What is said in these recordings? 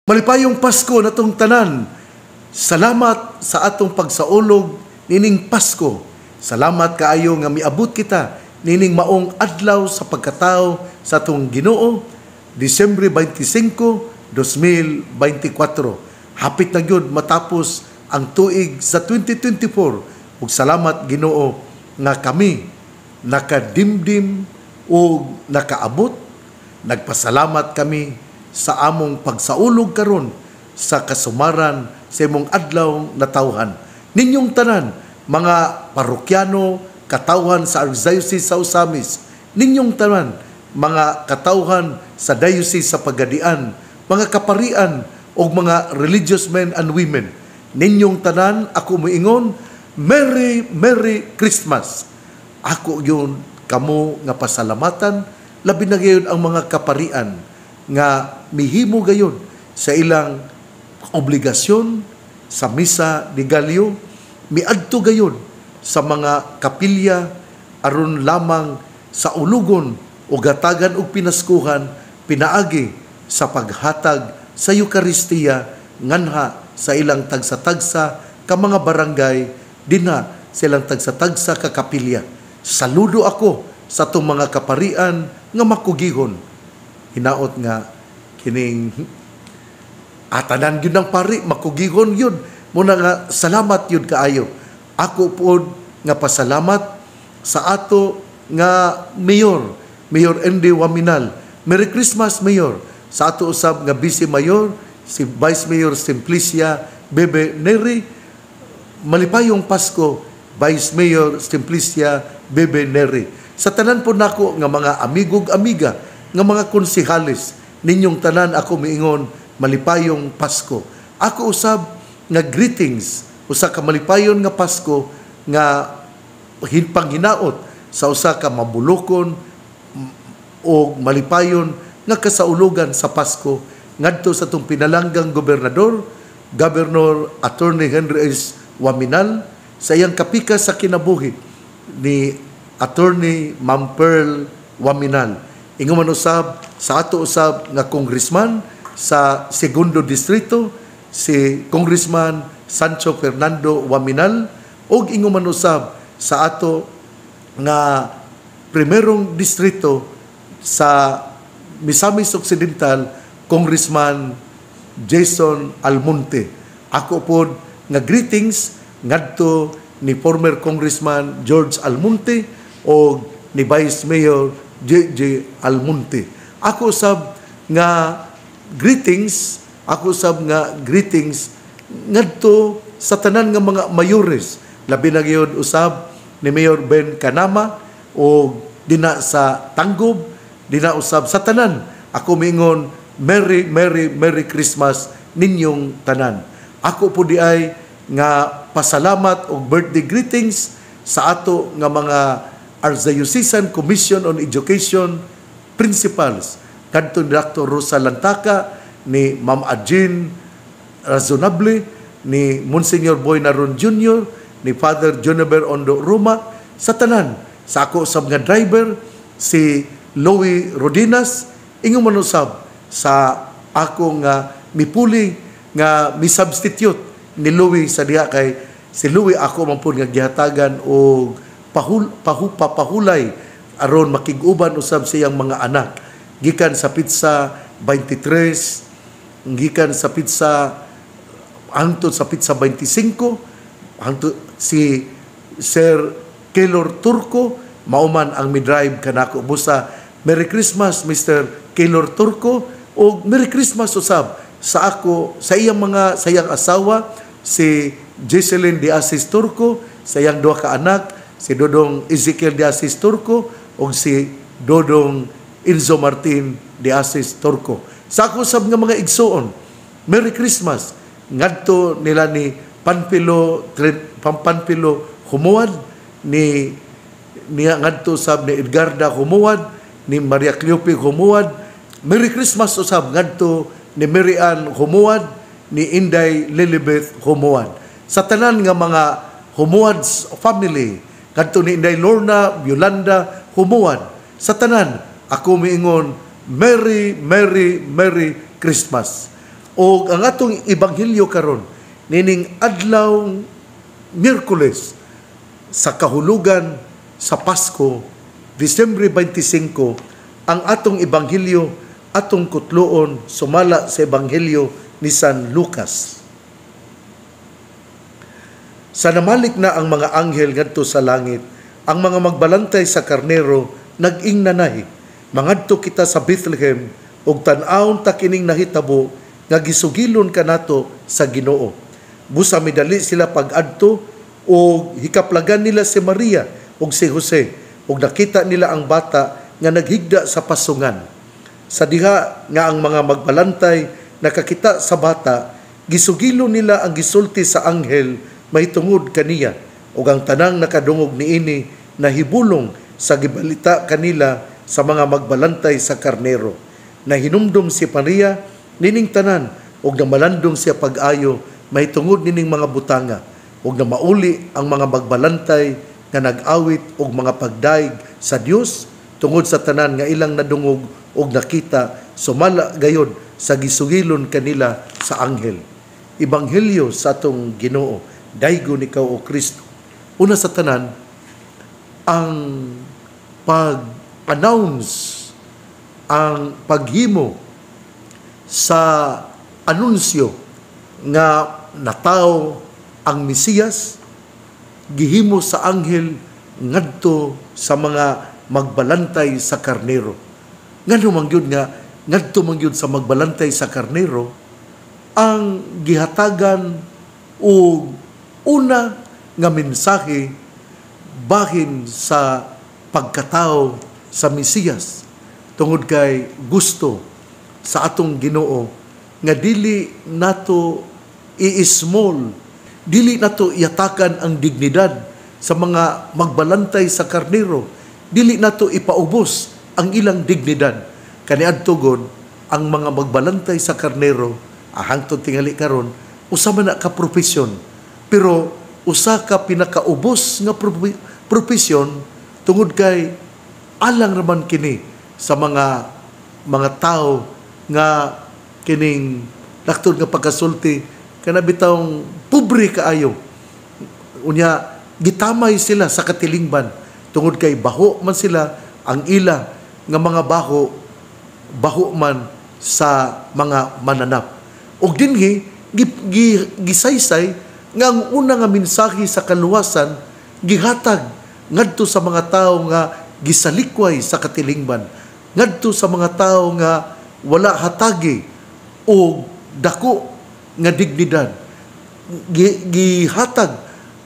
Malipayong Pasko natong tanan. Salamat sa atong pagsaulog nining Pasko. Salamat kaayo nga miabot kita nining maong adlaw sa pagkatao sa atong Ginoo, Disyembre 25, 2024. Hapit na gyud matapos ang tuig sa 2024. Ug salamat Ginoo nga kami nakadimdim o nakaabot. Nagpasalamat kami sa among pagsaulog karon sa kasumaran sa imong adlaw na tawhan. Ninyong tanan, mga parokyano, katawhan sa Archdiocese sa Osamis, ninyong tanan, mga katawhan sa Diocese sa Pagadian, mga kaparian o mga religious men and women, ninyong tanan, ako moingon, Merry, Merry Christmas. Ako yun, kamo nga pasalamatan, labi na gayon ang mga kaparian, nga mihimo gayon sa ilang obligasyon sa misa de Gallo, miadto gayon sa mga kapilya aron lamang sa ulugon o gatagan og pinaskuhan pinaagi sa paghatag sa Eukaristiya nganha sa ilang tagsa-tagsa ka mga barangay dinha sa ilang tagsa-tagsa ka kapilya. Saludo ako sa itong mga kaparian nga makugihon. Hinaot nga kining atanan yun ng pari, makugihon yun. Muna nga salamat yun kaayo. Ako po nga pasalamat sa ato nga Mayor Andy Waminal. Merry Christmas, Mayor. Sa ato usab nga Vice Mayor, si Vice Mayor Simplicia Bebe Neri. Malipayong Pasko, Vice Mayor Simplicia Bebe Neri. Sa tanan po nako nga mga amigog-amiga, nga mga konsehalis, ninyong tanan ako miingon, malipayong Pasko. Ako usab nga greetings, usa ka malipayon nga Pasko, nga panginaot sa usa ka mabulokon o malipayon nga kasaulugan sa Pasko, ngadto sa itong pinalanggang gobernador, Governor Attorney Henry S. Waminal, sa iyang kapika sa kinabuhi ni Attorney Ma'am Pearl Waminal. Ingon man usab sa ato usab nga congressman sa Segundo Distrito, si Congressman Sancho Fernando Waminal, og ingon man usab sa ato nga primerong distrito sa Misamis Occidental, Congressman Jason Almonte. Ako pod nga greetings ngadto ni former Congressman George Almonte o ni Vice Mayor J.J. Almonte. Ako sab nga greetings ngadto sa tanan nga mga mayores, labi na gyud usab ni Mayor Ben Canama o dina sa Tanggob, dina usab sa tanan. Ako mingon Merry, Merry, Merry Christmas ninyong tanan. Ako po di ay nga pasalamat og birthday greetings sa ato nga mga Archdiocesan Commission on Education Principals, kadto ni Dr. Rosa Lantaka, ni Ma'am Ajin Razonable, ni Monsignor Boy Naron Jr., ni Father Jonaber Ondo Roma, sa tanan, sa ako usab nga driver, si Louie Rodinas, ingon man usab sa ako nga mipuli nga mi-substitute ni Louie sa diha kay si Louie ako man pud nga gihatagan og papahulay aron makig-uban usab siyang mga anak gikan sa pizza 23, gikan sa pizza hangtod sa pizza 25, hangtod si Sir Keylor Turco mauman ang midrive kanako busa. Merry Christmas Mr. Keylor Turco o Merry Christmas usab sa ako sa iyang asawa si Jesselyn de Asis Turco, sa iyang duha ka anak si Dodong Ezekiel de Asis Turco o si Dodong Enzo Martin de Asis Turco. Sa ako sab nga mga igsoon, Merry Christmas ngadto nila ni Panfilo Humuad, ni ngadto sab ni Edgarda Humuad, ni Maria Cleope Humuad. Merry Christmas usab ngadto ni Mary Ann Humuad, ni Inday Lilibeth Humuad. Sa tanan nga mga Humuad's family, kadto ni Inday Lorna Yolanda Humuad, sa tanan ako miingon Merry, Merry, Merry Christmas. O ang atong ebanghelyo karon nining adlaw Miyerkules sa kahulugan sa Pasko, Disyembre 25, ang atong ebanghelyo atong kutloon sumala sa ebanghelyo ni San Lucas. Sa namalik na ang mga anghel ngadto sa langit, ang mga magbalantay sa karnero nag-ingnanay, mangadto kita sa Bethlehem ug tan-awon ta kining nahitabo nga gisugilon kanato sa Ginoo. Busa midali sila pag-adto ug hikaplagan nila si Maria ug si Jose ug nakita nila ang bata nga naghigda sa pasungan. Sa diha nga ang mga magbalantay nakakita sa bata, gisugilon nila ang gisulti sa anghel mahitungod kaniya ug ang tanang nakadungog niini nahibulong sa gibalita kanila sa mga magbalantay sa karnero. Nahinumdum si Maria nining tanan ug namalandong siya pag-ayo mahitungod nining mga butanga ug na mauli ang mga magbalantay nga nag-awit og mga pagdaig sa Dios tungod sa tanan nga ilang nadungog ug nakita sumala gayod sa gisugilon kanila sa anghel. Ebanghelyo sa atong Ginoo, daygon ikaw o Kristo. Una sa tanan, ang pag-announce, ang paghimo sa anunsyo nga nataw ang Mesiyas, gihimo sa anghel ngadto sa mga magbalantay sa karnero. Ngano man gyud nga ngadto man gyud sa magbalantay sa karnero ang gihatagan o una nga mensahe bahin sa pagkatao sa Mesiyas tungod kay gusto sa atong Ginoo nga dili nato i-small, dili nato iatakan ang dignidad sa mga magbalantay sa karnero, dili nato ipaubos ang ilang dignidad. Kaniadto gid ang mga magbalantay sa karnero hangtod tingali karon usa man na ka propesyon, pero usa ka pinakaubos nga propesyon tungod kay alang raman kini sa mga tao nga kining laktod nga pagkasulti kana bitawng pobre kaayo. Unya gitamay sila sa katilingban tungod kay baho man sila, ang ila nga mga baho man sa mga mananap. Og dinhi gisaysay nga ang una nga mensahe sa kaluwasan gihatag ngadto sa mga tao nga gisalikway sa katilingban, ngadto sa mga tao nga wala hatagi o dako nga dignidad. Gihatag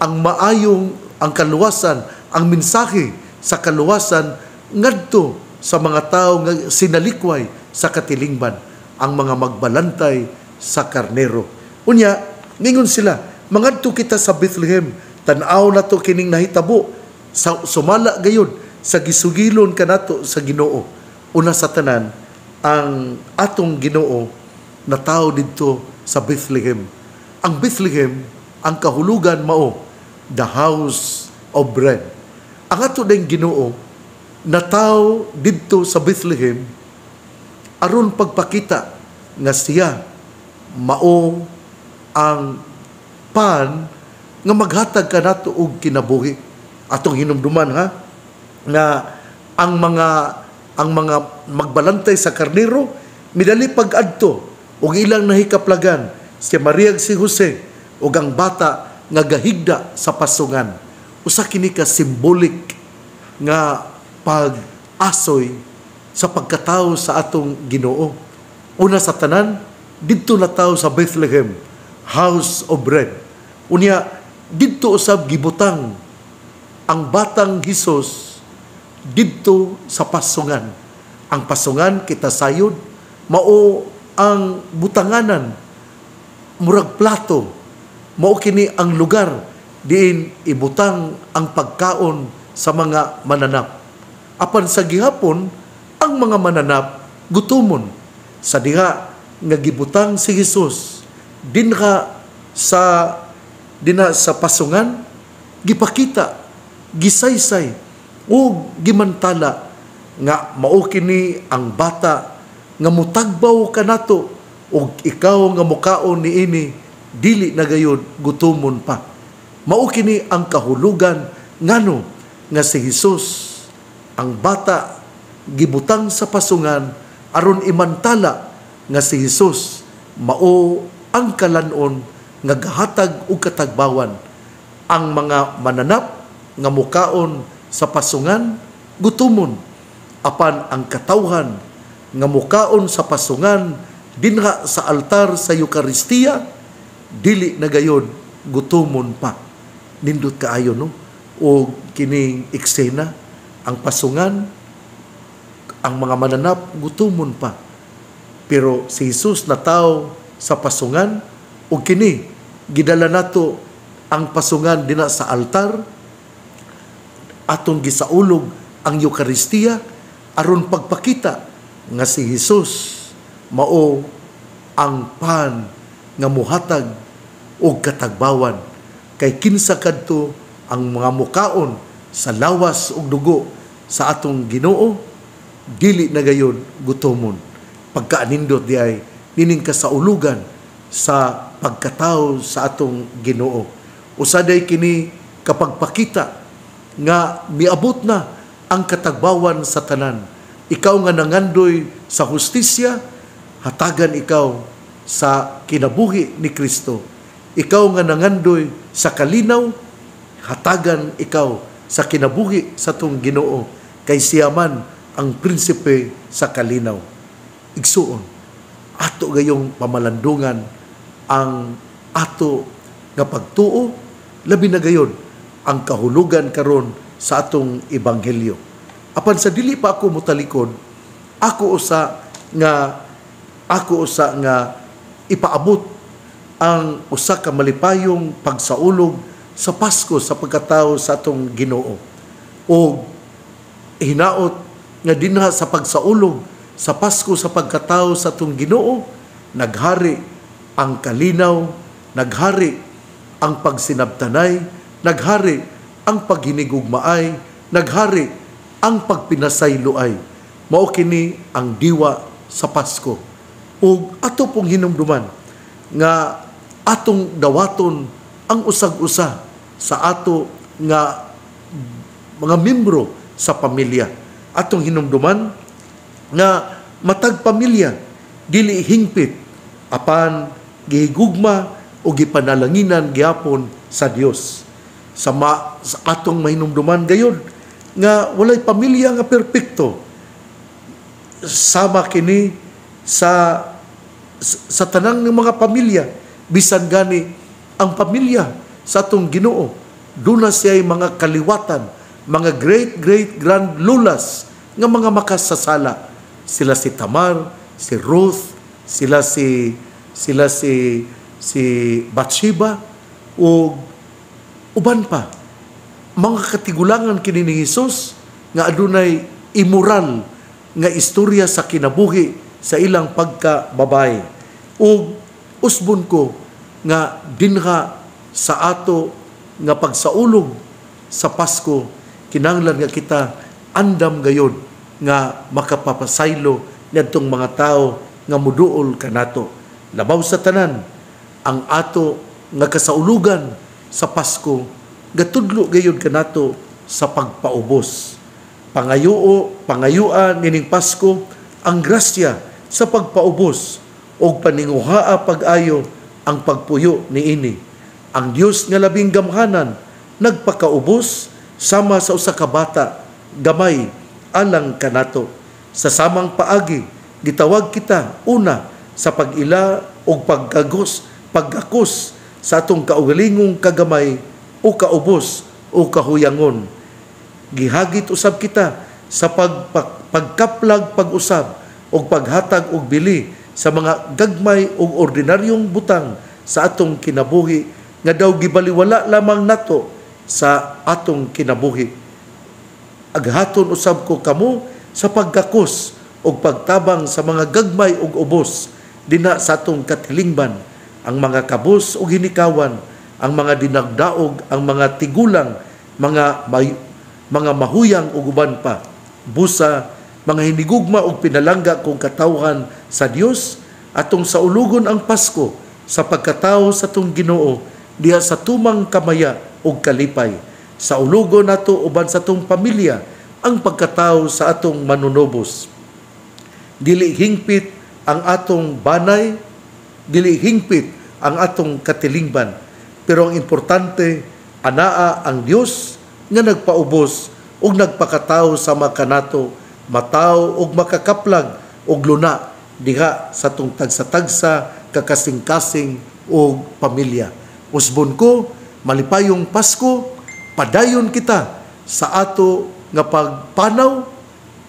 ang maayong ang kaluwasan, ang mensahe sa kaluwasan ngadto sa mga tao nga sinalikway sa katilingban, ang mga magbalantay sa karnero. Unya, ningon sila, mangadto kita sa Bethlehem, tan-aw nato kining nahitabo, sumala gayud sa gisugilon kanato sa Ginoo. Una sa tanan, ang atong Ginoo na tao didto sa Bethlehem. Ang Bethlehem, ang kahulugan mao, the house of bread. Ang ato ding Ginoo na tao didto sa Bethlehem aron pagpakita nga siya mao ang pan nga maghatag kanato og kinabuhi. Atong hinumduman nga ang mga magbalantay sa karnero midali pag-adto ug ilang nahikaplagan si Maria ug si Jose ug ang bata nga gahigda sa pasungan. Usa kini ka symbolic nga pag-asoy sa pagkatao sa atong Ginoo. Una sa tanan, didto na tao sa Bethlehem, house of bread. Unya, didto usab gibutang ang batang Hesus didto sa pasungan. Ang pasungan kita sayod, mao ang butanganan, murag plato, mao kini ang lugar diin ibutang ang pagkaon sa mga mananap. Apan sa gihapon, ang mga mananap gutumon. Sa diha nga gibutang si Hesus dinha sa pasungan, gipakita, gisaysay o gimantala nga mao kini ang bata nga mutagbaw kanato ug ikaw nga mukaon niini dili na gayud gutomon pa. Mao kini ang kahulugan ngano nga si Hesus ang bata gibutang sa pasungan aron imantala nga si Hesus mao ang kalanon nga gahatag og katagbawan. Ang mga mananap nga mukaon sa pasungan gutomon, apan ang katawhan nga mukaon sa pasungan dinha sa altar sa Eucharistia dili na gayud gutomon pa. Nindot kaayo no, o kining eksena, ang pasungan, ang mga mananap gutomon pa, pero si Jesus na tao sa pasungan, o kini gidala nato ang pasungan dina sa altar, atong gisaulog ang Eucharistia aron pagpakita nga si Jesus mao ang pan nga muhatag og katagbawan. Kay kinsa kadto ang mga mukaon sa lawas ug dugo sa atong Ginoo dili na gayon gutomon. Pagkaanindot di ay nining kasaulugan sa pagkatao sa atong Ginoo. Usaday kini kapag pakita nga miabot na ang katagbawan sa tanan. Ikaw nga nangandoy sa hustisya, hatagan ikaw sa kinabuhi ni Kristo. Ikaw nga nangandoy sa kalinaw, hatagan ikaw sa kinabuhi sa tong Ginoo, kay siya man ang prinsipe sa kalinaw. Igsuon, ato gayong pamalandungan ang ato nga pagtuo, labi na gayon ang kahulugan karon sa atong ebanghelyo. Apan sa dili pa ako mutalikod, ako usa nga ipaabot ang usa ka malipayong pagsaulog sa Pasko sa pagkatao sa atong Ginoo. O hinaot nga dinha sa pagsaulog sa Pasko sa pagkatao sa atong Ginoo, naghari ang kalinaw, naghari ang pagsinabtanay, naghari ang paghinigugmaay, naghari ang pagpinasayloay. Mao kini ang diwa sa Pasko. Ug ato pong hinumduman nga atong dawaton ang usag-usa sa ato nga mga membro sa pamilya. Atong hinumduman nga matag pamilya dili hingpit apan gihigugma o gipanalanginan gyapon sa Dios. Sa atong mahinumduman gayud nga walay pamilya nga perpekto. Sama kini sa tanang ng mga pamilya, bisan gani ang pamilya sa atong Ginoo duna siya'y mga kaliwatan, mga great lulas nga mga makasasala. Sila si Tamar, si Ruth, sila si Bathsheba o uban pa. Mga katigulangan kini ni Hesus nga adunay immoral nga istorya sa kinabuhi sa ilang pagkababae. O usbon ko nga dinha sa ato nga pagsaulog sa Pasko, kinahanglan nga kita andam gayod nga makapapasaylo ngadtong mga tao nga muduol kanato. Labaw sa tanan, ang ato nga kasaulugan sa Pasko gatudlo gayud kanato sa pagpaubos. Pangayuan nining Pasko ang grasya sa pagpaubos o paninguhaa pag-ayo ang pagpuyo niini. Ang Dios nga labing gamhanan nagpakaubos sama sa usa ka bata gamay alang kanato. Sa samang paagi gitawag kita una sa pag-ila o pagakos sa atong kaugalingong kagamay o kaubos o kahuyangon. Gihagit usab kita sa pagkaplag pag-usab o paghatag og bili sa mga gagmay o ordinaryong butang sa atong kinabuhi nga daw gibaliwala lamang nato sa atong kinabuhi. Aghaton usab ko kamo sa pagkakos o pagtabang sa mga gagmay o ubos dinha sa atong katilingban, ang mga kabus o hinikawan, ang mga dinagdaog, ang mga tigulang, mga mahuyang o uban pa, busa, mga hinigugma o pinalangga kong katawhan sa Dios, atong saulugon ang Pasko sa pagkatao sa atong Ginoo diha sa tumang kamaya ug kalipay. Saulugon nato uban sa atong pamilya ang pagkatao sa atong manunobos. Dili hingpit ang atong banay, dili hingpit ang atong katilingban. Pero ang importante, anaa ang Dios nga nagpaubos ug nagpakatao sa makanato, mataw ug makakaplag ug luna diha sa atong tagsa-tagsa, kakasing-kasing ug pamilya. Usbon ko, malipayong Pasko, padayon kita sa ato nga pagpanaw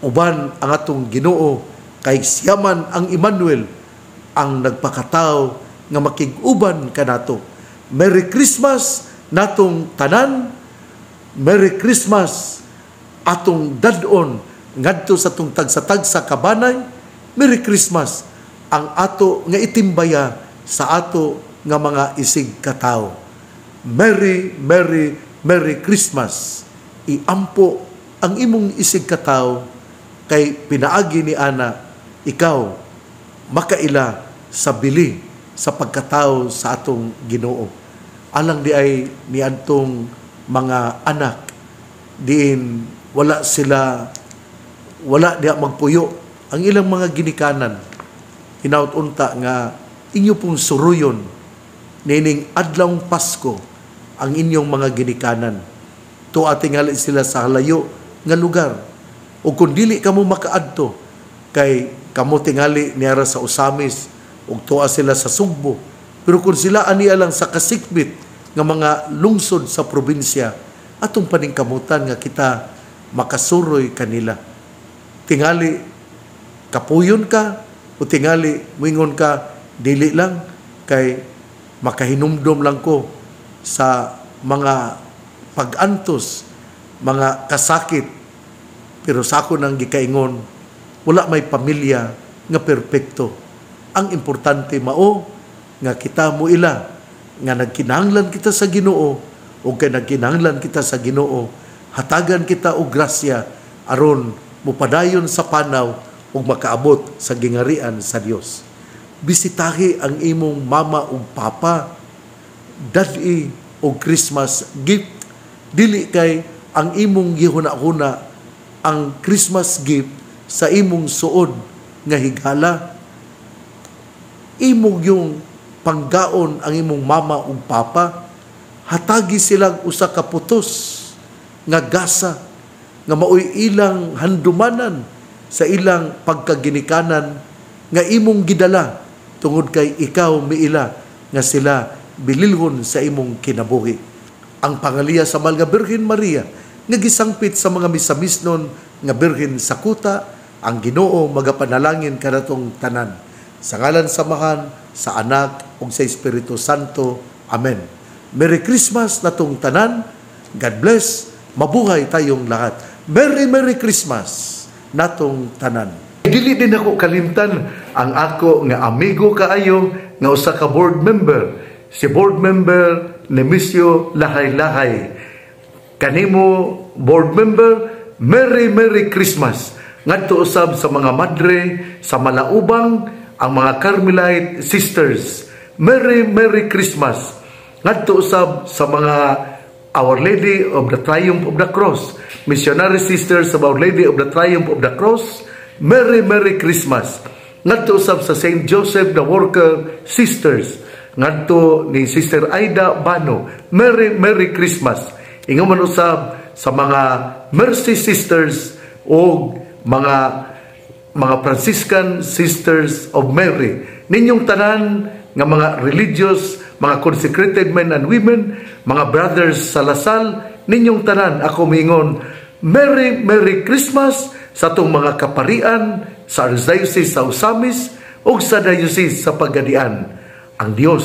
uban ang atong Ginoo kay siyaman ang Emmanuel ang nagpakatao nga makig-uban kanato. Merry Christmas natong tanan. Merry Christmas atong dadon ngadto sa atong tagsa-tagsa kabanay. Merry Christmas ang ato nga itimbaya sa ato nga mga isig katao. Merry, Merry, Merry Christmas. Iampo ang imong isig katao kay pinaagi ni ana ikaw makaila sa bili sa pagkatao sa atong Ginoo. Alang di ay niadtong mga anak diin wala diha magpuyo ang ilang mga ginikanan. Hinaut unta nga inyo pong suruyon nining adlawng Pasko ang inyong mga ginikanan. Tuwa tingali sila sa halayo nga lugar. O kung dili kamo makaadto kay kamo tingali niara sa Usamis ug tuwa sila sa Sugbo. Pero kung sila aniya lang sa kasikbit nga mga lungsod sa probinsya, atong paningkamutan nga kita makasuroy kanila. Tingali kapuyon ka o tingali moingon ka dili lang kay makahinumdom lang ko sa mga pag-antos, mga kasakit. Pero sa ako nang gikaingon, wala may pamilya nga perpekto. Ang importante mao nga kita mo ila nga nagkinahanglan kita sa Ginoo o kay nagkinahanglan kita sa Ginoo, hatagan kita og grasya aron mupadayon sa panaw ug makaabot sa gingarian sa Dios. Bisitahi ang imong mama ug papa, dad-i og Christmas gift. Dili kay ang imong gihuna-huna ang Christmas gift sa imong suod nga higala. Imong yung panggaon ang imong mama ug papa, hatagi silang usa ka putos nga gasa nga maoy ilang handumanan sa ilang pagkaginikanan nga imong gidala tungod kay ikaw miila nga sila bililhon sa imong kinabuhi. Ang pangaliya sa mahal nga Birhen Maria nga gisangpit sa mga misamisnon nga Birhen sa kuta, ang Ginoo magapanalangin kanatong tanan. Sa ngalan samahan, sa Anak ug sa Espiritu Santo. Amen. Merry Christmas natong tanan. God bless. Mabuhay tayong lahat. Merry Merry Christmas natong tanan. Dili din ako kalimtan ang ako nga amigo kaayo nga usa ka board member, si board member Nemesio Lahay-Lahay. Kanimo board member, Merry Merry Christmas. Ngadto usab sa mga madre sa Malaubang, ang mga Carmelite sisters, Merry Merry Christmas. Ngadto usab sa mga Our Lady of the Triumph of the Cross, missionary sisters of Our Lady of the Triumph of the Cross, Merry Merry Christmas. Ngadto usab sa St. Joseph the Worker sisters, ngadto ni Sister Aida Bano, Merry Merry Christmas. Ingon man usab sa mga Mercy sisters o mga Franciscan Sisters of Mary. Ninyong tanan nga mga religious, mga consecrated men and women, mga brothers sa Lasal, ninyong tanan ako mingon, Merry Merry Christmas sa atong mga kaparian sa Archdiocese sa Usamis o sa Diocese sa Pagadian. Ang Dios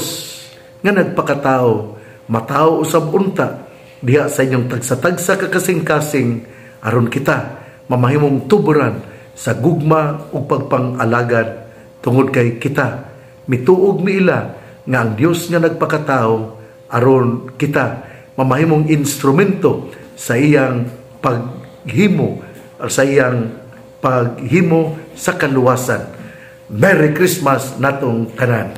nga nagpakatao, matao usab unta, diha sa inyong tagsa-tagsa kakasing-kasing, aron kita mamahimong tuburan sa gugma ug pagpang-alagad tungod kay kita mituog miila nga ang Dios nga nagpakatao aron kita mamahimong instrumento sa iyang paghimo sa iyang paghimo sa kaluwasan. Merry Christmas natong tanan.